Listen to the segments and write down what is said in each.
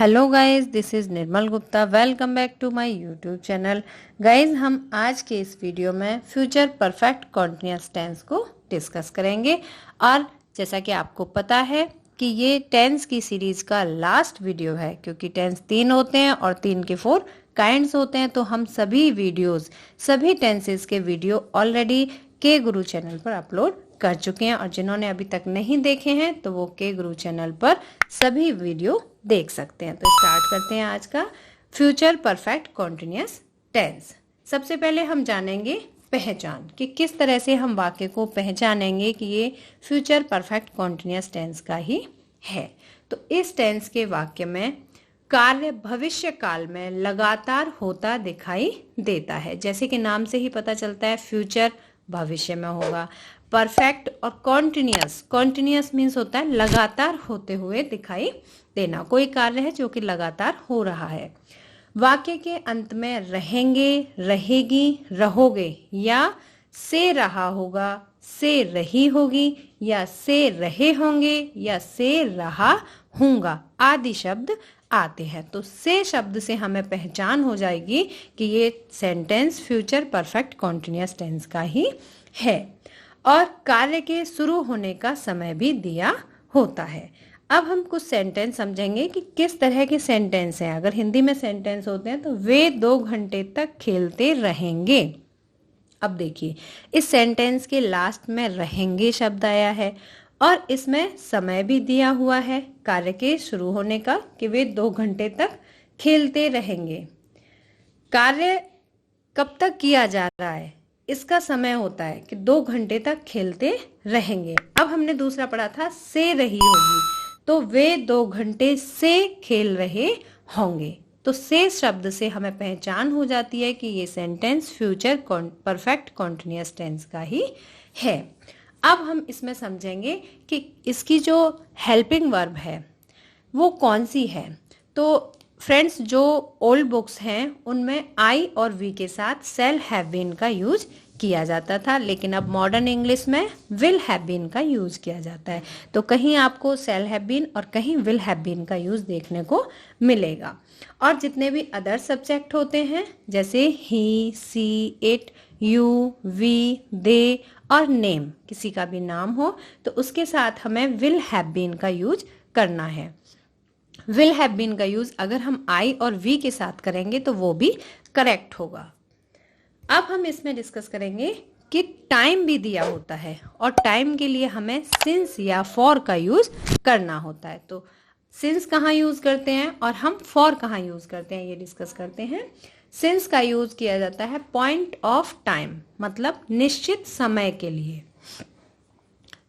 Hello guys, this is Nirmal Gupta. Welcome back to my YouTube channel. Guys, हम आज के इस वीडियो में फ्यूचर परफेक्ट कॉन्टिन्यूअस टेंस को डिस्कस करेंगे। और जैसा कि आपको पता है कि ये टेंस की सीरीज का लास्ट वीडियो है, क्योंकि टेंस 3 होते हैं और 3 के 4 काइंड्स होते हैं। तो हम सभी टेंसेस के वीडियो ऑलरेडी के गुरु चैनल पर अपलोड कर चुके हैं, और जिन्होंने अभी तक नहीं देखे हैं तो वो के गुरु चैनल पर सभी वीडियो देख सकते हैं। तो स्टार्ट करते हैं आज का फ्यूचर परफेक्ट कॉन्टिन्यूअस टेंस। सबसे पहले हम जानेंगे पहचान कि किस तरह से हम वाक्य को पहचानेंगे कि ये फ्यूचर परफेक्ट कॉन्टिन्यूअस टेंस का ही है। तो इस टेंस के वाक्य में कार्य भविष्य काल में लगातार होता दिखाई देता है। जैसे कि नाम से ही पता चलता है, फ्यूचर भविष्य में होगा। परफेक्ट और कॉन्टिन्यूअस मीन्स होता है लगातार होते हुए दिखाई देना, कोई कार्य है जो कि लगातार हो रहा है। वाक्य के अंत में रहेंगे, रहेगी, रहोगे या से रहा होगा, से रही होगी या से रहे होंगे या से रहा हूंगा आदि शब्द आते हैं। तो से शब्द से हमें पहचान हो जाएगी कि ये sentence future perfect continuous tense का ही है। और कार्य के शुरू होने का समय भी दिया होता है। अब हम कुछ सेंटेंस समझेंगे कि किस तरह के सेंटेंस हैं। अगर हिंदी में सेंटेंस होते हैं तो वे 2 घंटे तक खेलते रहेंगे। अब देखिए, इस सेंटेंस के लास्ट में रहेंगे शब्द आया है और इसमें समय भी दिया हुआ है कार्य के शुरू होने का कि वे 2 घंटे तक खेलते रहेंगे। कार्य कब तक किया जा रहा है, इसका समय होता है कि 2 घंटे तक खेलते रहेंगे। अब हमने दूसरा पढ़ा था से रही होगी, तो वे 2 घंटे से खेल रहे होंगे। तो से शब्द से हमें पहचान हो जाती है कि ये sentence future perfect continuous tense का ही है। अब हम इसमें समझेंगे कि इसकी जो हेल्पिंग वर्ब है वो कौन सी है। तो फ्रेंड्स, जो ओल्ड बुक्स हैं उनमें आई और वी के साथ सेल हैव बीन का यूज किया जाता था, लेकिन अब मॉडर्न इंग्लिश में विल हैव बीन का यूज किया जाता है। तो कहीं आपको सेल हैव बीन और कहीं विल हैव बीन का यूज देखने को मिलेगा। और जितने भी अदर सब्जेक्ट होते हैं जैसे ही, सी, इट, यू, वी, दे और नेम, किसी का भी नाम हो तो उसके साथ हमें विल हैव बीन का यूज करना है। विल हैव बीन का यूज अगर हम आई और वी के साथ करेंगे तो वो भी करेक्ट होगा। अब हम इसमें डिस्कस करेंगे कि टाइम भी दिया होता है और टाइम के लिए हमें सिंस या फॉर का यूज करना होता है। तो सिंस कहाँ यूज करते हैं और हम फॉर कहाँ यूज करते हैं, ये डिस्कस करते हैं। सिंस का यूज किया जाता है पॉइंट ऑफ टाइम, मतलब निश्चित समय के लिए।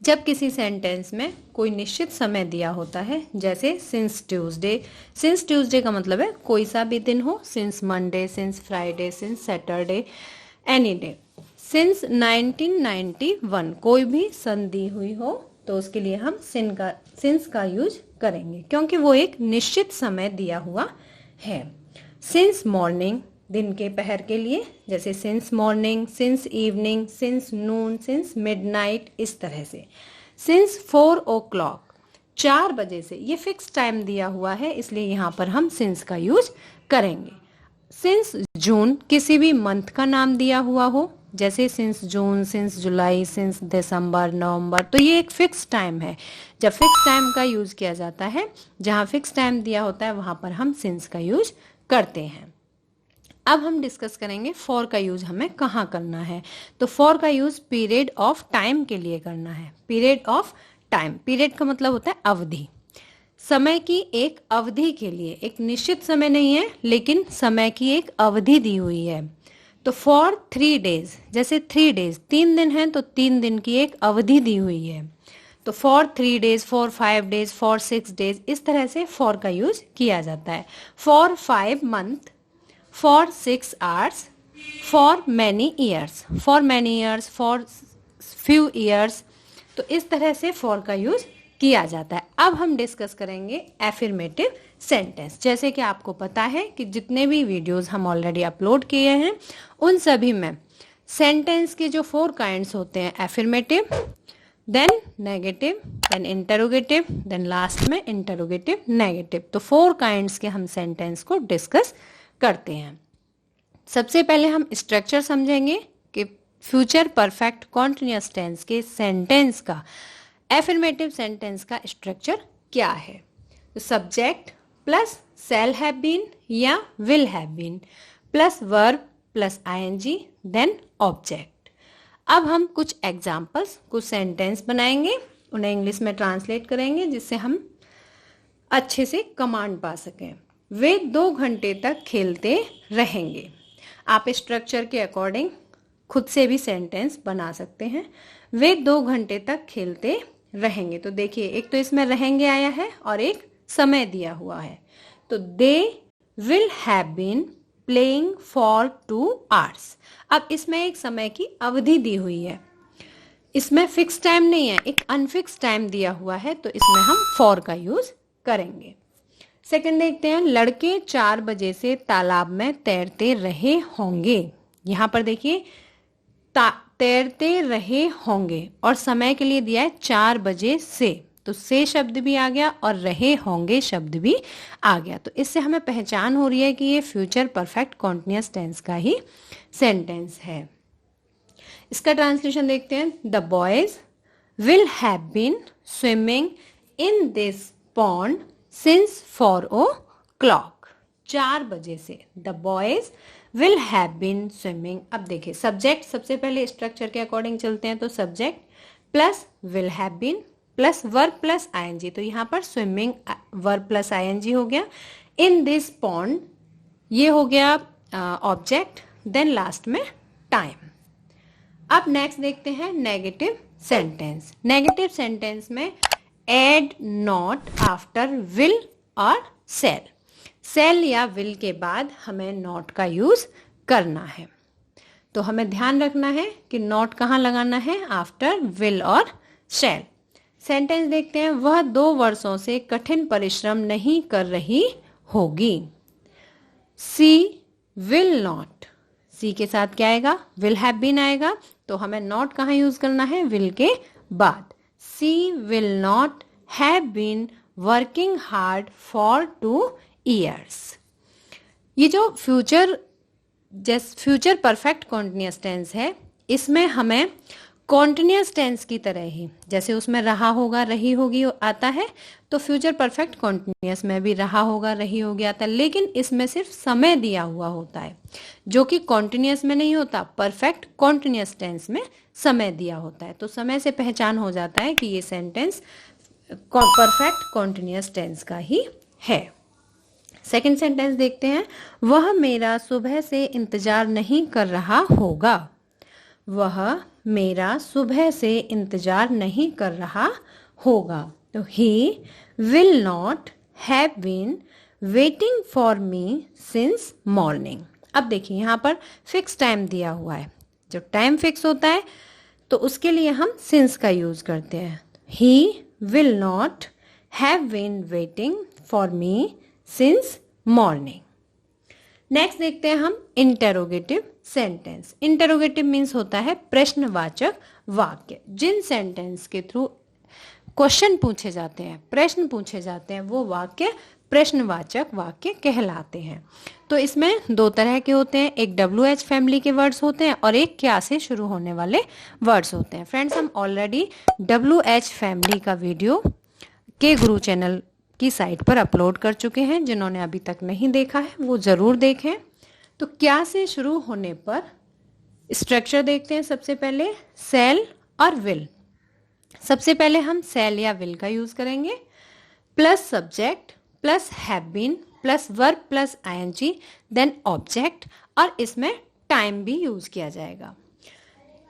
जब किसी सेंटेंस में कोई निश्चित समय दिया होता है, जैसे सिंस ट्यूसडे। सिंस ट्यूसडे का मतलब है कोई सा भी दिन हो, since Monday, since Friday, since Saturday, any day. Since 1991 कोई भी सन दी हुई हो तो उसके लिए हम सिंस का यूज करेंगे, क्योंकि वो एक निश्चित समय दिया हुआ है। सिंस मॉर्निंग दिन के पहर के लिए, जैसे since morning, since evening, since noon, since midnight, इस तरह से। सिंस 4 o'clock 4 बजे से, ये फिक्स टाइम दिया हुआ है, इसलिए यहाँ पर हम सिंस का यूज करेंगे। सिंस जून किसी भी मंथ का नाम दिया हुआ हो, जैसे since June, since July, since December, November, तो ये एक फिक्स टाइम है। जब फिक्स टाइम का यूज किया जाता है, जहाँ फिक्स टाइम दिया होता है वहाँ पर हम सिंस का यूज करते हैं। अब हम डिस्कस करेंगे फॉर का यूज हमें कहाँ करना है। तो फॉर का यूज पीरियड ऑफ टाइम के लिए करना है। पीरियड ऑफ टाइम, पीरियड का मतलब होता है अवधि, समय की एक अवधि के लिए। एक निश्चित समय नहीं है, लेकिन समय की एक अवधि दी हुई है। तो फॉर 3 days, जैसे 3 days 3 दिन हैं तो 3 दिन की एक अवधि दी हुई है। तो for 3 days, for 5 days, for 6 days, इस तरह से फॉर का यूज किया जाता है। For 5 months, for 6 hours, for many years, for many years, for few years, तो इस तरह से for का यूज किया जाता है। अब हम डिस्कस करेंगे एफर्मेटिव सेंटेंस। जैसे कि आपको पता है कि जितने भी वीडियोस हम ऑलरेडी अपलोड किए हैं उन सभी में सेंटेंस के जो 4 काइंड्स होते हैं, affirmative, then negative, then interrogative, then last में इंटरोगेटिव नेगेटिव। तो 4 काइंड्स के हम सेंटेंस को डिस्कस करते हैं। सबसे पहले हम स्ट्रक्चर समझेंगे कि फ्यूचर परफेक्ट कॉन्टिन्यूअस टेंस के सेंटेंस का, एफर्मेटिव सेंटेंस का स्ट्रक्चर क्या है। तो subject plus shall have been या will have been plus verb plus ING then object. अब हम कुछ एग्जाम्पल्स, कुछ सेंटेंस बनाएंगे, उन्हें इंग्लिश में ट्रांसलेट करेंगे जिससे हम अच्छे से कमांड पा सकें। वे 2 घंटे तक खेलते रहेंगे। आप स्ट्रक्चर के अकॉर्डिंग खुद से भी सेंटेंस बना सकते हैं। वे 2 घंटे तक खेलते रहेंगे। तो देखिए, एक तो इसमें रहेंगे आया है और एक समय दिया हुआ है। तो they will have been playing for 2 hours. अब इसमें एक समय की अवधि दी हुई है, इसमें फिक्स टाइम नहीं है, एक अनफिक्स टाइम दिया हुआ है, तो इसमें हम फॉर का यूज करेंगे। सेकंड देखते हैं, लड़के 4 बजे से तालाब में तैरते रहे होंगे। यहाँ पर देखिए तैरते रहे होंगे और समय के लिए दिया है 4 बजे से, तो से शब्द भी आ गया और रहे होंगे शब्द भी आ गया। तो इससे हमें पहचान हो रही है कि ये फ्यूचर परफेक्ट कॉन्टिन्यूअस टेंस का ही सेंटेंस है। इसका ट्रांसलेशन देखते हैं। The boys will have been swimming in this pond since 4 o'clock। 4 बजे से the boys will have been swimming. अब देखिए, सब्जेक्ट सबसे पहले स्ट्रक्चर के अकॉर्डिंग चलते हैं, तो subject plus will have been plus verb plus ING. तो यहाँ पर स्विमिंग वर्ब प्लस आईएनजी हो गया। इन दिस पॉन्ड ये हो गया ऑब्जेक्ट, देन लास्ट में टाइम। अब नेक्स्ट देखते हैं नेगेटिव सेंटेंस। नेगेटिव सेंटेंस में एड नॉट आफ्टर विल और सेल। सेल या विल के बाद हमें नॉट का यूज करना है। तो हमें ध्यान रखना है कि नॉट कहाँ लगाना है, आफ्टर विल और सेल। सेंटेंस देखते हैं। वह 2 वर्षों से कठिन परिश्रम नहीं कर रही होगी। सी विल नॉट, सी के साथ क्या आएगा, विल हैव बीन आएगा, तो हमें नॉट कहाँ यूज करना है, विल के बाद। She will not have been working hard for 2 years। ये जो फ्यूचर परफेक्ट कॉन्टिन्यूअस टेंस है, इसमें हमें कॉन्टिन्यूअस टेंस की तरह ही, जैसे उसमें रहा होगा रही होगी आता है, तो फ्यूचर परफेक्ट कॉन्टिन्यूअस में भी रहा होगा रही होगी आता है, लेकिन इसमें सिर्फ समय दिया हुआ होता है, जो कि कॉन्टिन्यूअस में नहीं होता। परफेक्ट कॉन्टिन्यूअस टेंस में समय दिया होता है, तो समय से पहचान हो जाता है कि ये सेंटेंस परफेक्ट कॉन्टिन्यूअस टेंस का ही है। सेकंड सेंटेंस देखते हैं। वह मेरा सुबह से इंतजार नहीं कर रहा होगा। वह मेरा सुबह से इंतजार नहीं कर रहा होगा। तो he will not have been waiting for me since morning. अब देखिए, यहाँ पर फिक्स टाइम दिया हुआ है। जब टाइम फिक्स होता है तो उसके लिए हम सिंस का यूज करते हैं। He will not have been waiting for me since morning. Next देखते हैं हम इंटेरोगेटिव सेंटेंस। इंटेरोगेटिव मीन्स होता है प्रश्नवाचक वाक्य। जिन सेंटेंस के थ्रू क्वेश्चन पूछे जाते हैं, प्रश्न पूछे जाते हैं, वो वाक्य प्रश्नवाचक वाक्य कहलाते हैं। तो इसमें 2 तरह के होते हैं, एक WH फैमिली के वर्ड्स होते हैं और एक क्या से शुरू होने वाले वर्ड्स होते हैं। फ्रेंड्स, हम ऑलरेडी WH फैमिली का वीडियो के गुरु चैनल की साइट पर अपलोड कर चुके हैं। जिन्होंने अभी तक नहीं देखा है वो ज़रूर देखें। तो क्या से शुरू होने पर स्ट्रक्चर देखते हैं। सबसे पहले सेल और विल। सबसे पहले हम सेल या विल का यूज़ करेंगे, plus subject plus have been plus verb plus ING then object, और इसमें टाइम भी यूज़ किया जाएगा।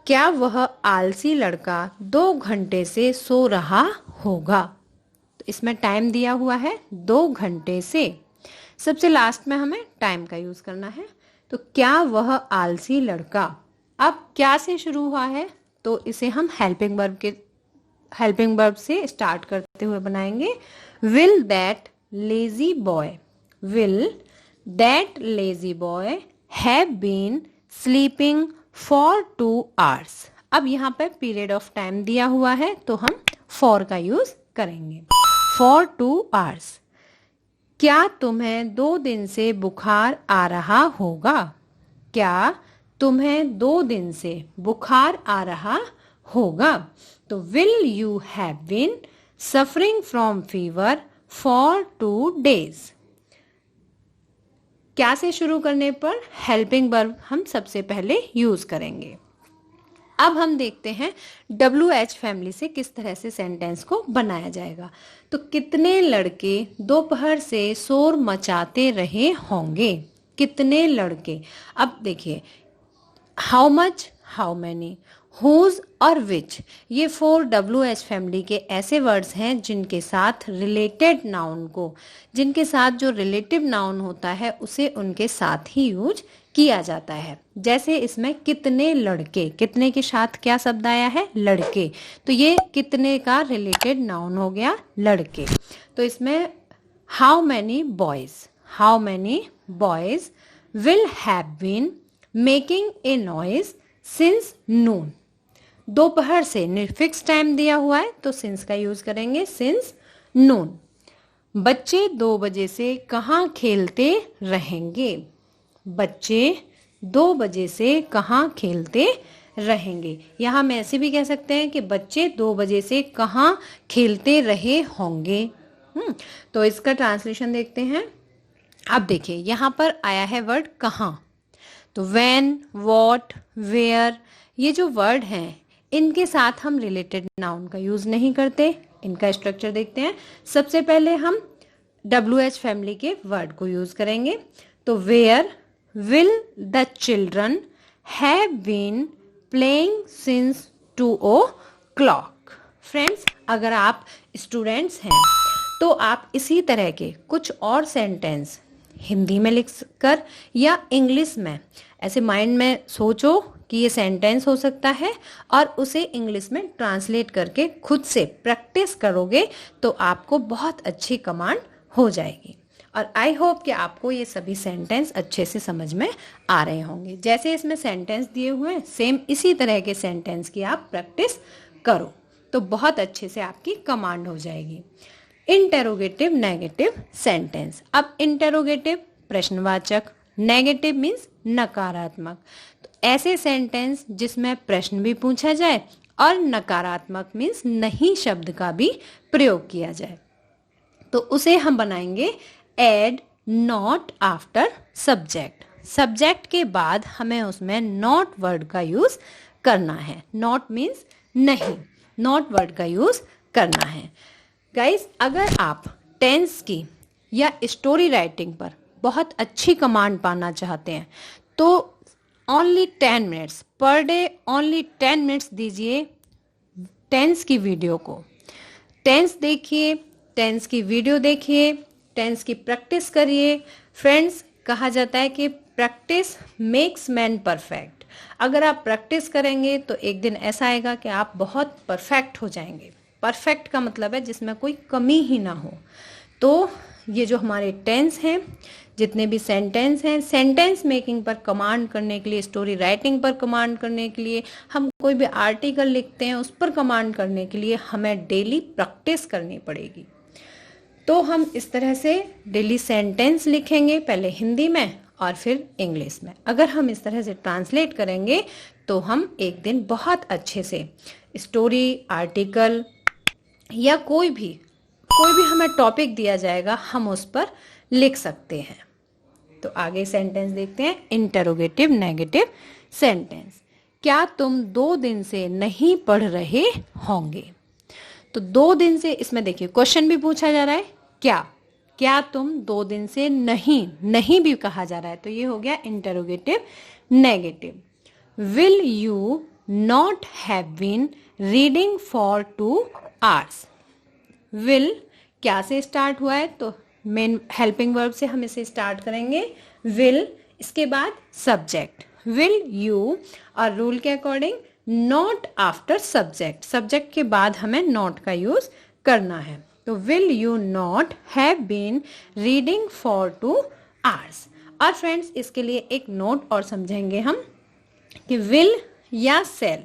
क्या वह आलसी लड़का 2 घंटे से सो रहा होगा। तो इसमें टाइम दिया हुआ है 2 घंटे से। सबसे लास्ट में हमें टाइम का यूज़ करना है। तो क्या वह आलसी लड़का, अब क्या से शुरू हुआ है तो इसे हम हेल्पिंग वर्ब से स्टार्ट करते हुए बनाएंगे। Will that lazy boy have been sleeping for 2 hours। अब यहाँ पे पीरियड ऑफ टाइम दिया हुआ है तो हम फॉर का यूज करेंगे। For 2 hours। क्या तुम्हें 2 दिन से बुखार आ रहा होगा? क्या तुम्हें 2 दिन से बुखार आ रहा होगा? तो will you have been suffering from fever for 2 days। क्या से शुरू करने पर हेल्पिंग वर्ब हम सबसे पहले यूज करेंगे। अब हम देखते हैं WH फैमिली से किस तरह से सेंटेंस को बनाया जाएगा। तो कितने लड़के दोपहर से शोर मचाते रहे होंगे? कितने लड़के। अब देखिए, how much, how many, whose और विच, ये 4 WH फैमिली के ऐसे वर्ड्स हैं जिनके साथ रिलेटेड नाउन को, जिनके साथ जो रिलेटिव नाउन होता है उसे उनके साथ ही यूज किया जाता है। जैसे इसमें कितने लड़के, कितने के साथ क्या शब्द आया है? लड़के। तो ये कितने का रिलेटेड नाउन हो गया, लड़के। तो इसमें how many boys, how many boys will have been making a noise since noon. दोपहर से फिक्स टाइम दिया हुआ है तो सिंस का यूज करेंगे, सिंस नून। बच्चे 2 बजे से कहाँ खेलते रहेंगे? बच्चे 2 बजे से कहाँ खेलते रहेंगे। यहाँ हम ऐसे भी कह सकते हैं कि बच्चे 2 बजे से कहाँ खेलते रहे होंगे। तो इसका ट्रांसलेशन देखते हैं। अब देखिए यहाँ पर आया है वर्ड कहाँ। तो व्हेन, व्हाट, वेयर, ये जो वर्ड हैं इनके साथ हम रिलेटेड नाउन का यूज नहीं करते। इनका स्ट्रक्चर देखते हैं। सबसे पहले हम WH फैमिली के वर्ड को यूज करेंगे। तो where will the children have been playing since 2 o'clock। Friends, अगर आप स्टूडेंट्स हैं तो आप इसी तरह के कुछ और सेंटेंस हिंदी में लिख कर या इंग्लिश में ऐसे माइंड में सोचो कि ये सेंटेंस हो सकता है और उसे इंग्लिश में ट्रांसलेट करके खुद से प्रैक्टिस करोगे तो आपको बहुत अच्छी कमांड हो जाएगी। और आई होप कि आपको ये सभी सेंटेंस अच्छे से समझ में आ रहे होंगे। जैसे इसमें सेंटेंस दिए हुए हैं सेम इसी तरह के सेंटेंस की आप प्रैक्टिस करो तो बहुत अच्छे से आपकी कमांड हो जाएगी। Interrogative negative sentence. अब इंटेरोगेटिव प्रश्नवाचक, नेगेटिव मीन्स नकारात्मक। तो ऐसे सेंटेंस जिसमें प्रश्न भी पूछा जाए और नकारात्मक मीन्स नहीं शब्द का भी प्रयोग किया जाए तो उसे हम बनाएंगे add not after subject. Subject के बाद हमें उसमें नॉट वर्ड का यूज करना है। नॉट मीन्स नहीं, नॉट वर्ड का यूज करना है। गाइस, अगर आप टेंस की या स्टोरी राइटिंग पर बहुत अच्छी कमांड पाना चाहते हैं तो only 10 minutes per day, only 10 minutes दीजिए टेंस की वीडियो को। टेंस देखिए, टेंस की वीडियो देखिए, टेंस की प्रैक्टिस करिए। फ्रेंड्स, कहा जाता है कि प्रैक्टिस मेक्स मैन परफेक्ट। अगर आप प्रैक्टिस करेंगे तो एक दिन ऐसा आएगा कि आप बहुत परफेक्ट हो जाएंगे। परफेक्ट का मतलब है जिसमें कोई कमी ही ना हो। तो ये जो हमारे टेंस हैं, जितने भी सेंटेंस हैं, सेंटेंस मेकिंग पर कमांड करने के लिए, स्टोरी राइटिंग पर कमांड करने के लिए, हम कोई भी आर्टिकल लिखते हैं उस पर कमांड करने के लिए हमें डेली प्रैक्टिस करनी पड़ेगी। तो हम इस तरह से डेली सेंटेंस लिखेंगे, पहले हिंदी में और फिर इंग्लिश में। अगर हम इस तरह से ट्रांसलेट करेंगे तो हम एक दिन बहुत अच्छे से स्टोरी, आर्टिकल या कोई भी हमें टॉपिक दिया जाएगा हम उस पर लिख सकते हैं। तो आगे सेंटेंस देखते हैं। Interrogative negative sentence. क्या तुम 2 दिन से नहीं पढ़ रहे होंगे? तो 2 दिन से, इसमें देखिए क्वेश्चन भी पूछा जा रहा है क्या तुम 2 दिन से नहीं भी कहा जा रहा है तो ये हो गया interrogative negative. Will you not have been reading for 2 hours। Will क्या से स्टार्ट हुआ है तो मेन हेल्पिंग वर्ब से हम इसे स्टार्ट करेंगे। विल, इसके बाद सब्जेक्ट विल यू और रूल के according not after subject. Subject के बाद हमें नॉट का यूज करना है। तो will you not have been reading for 2 hours। और फ्रेंड्स, इसके लिए एक नोट और समझेंगे हम कि विल या सेल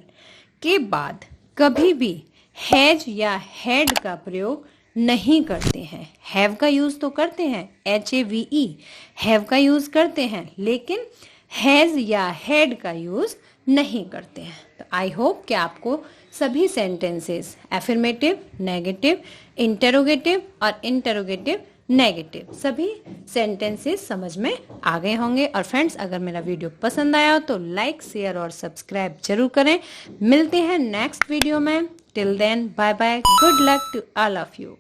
के बाद कभी भी हैज या हैड का प्रयोग नहीं करते हैं। हैव का यूज तो करते हैं, HAVE हैव का यूज करते हैं, लेकिन हैज या हैड का यूज नहीं करते हैं। तो आई होप कि आपको सभी सेंटेंसेस एफर्मेटिव, नेगेटिव, इंटरोगेटिव और इंटरोगेटिव नेगेटिव सभी सेंटेंसेस समझ में आ गए होंगे। और फ्रेंड्स, अगर मेरा वीडियो पसंद आया हो तो लाइक, शेयर और सब्सक्राइब जरूर करें। मिलते हैं नेक्स्ट वीडियो में। Till then, bye bye, good luck to all of you.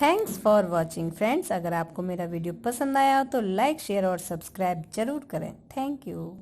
Thanks for watching friends. अगर आपको मेरा वीडियो पसंद आया हो तो लाइक, शेयर और सब्सक्राइब जरूर करें। Thank you.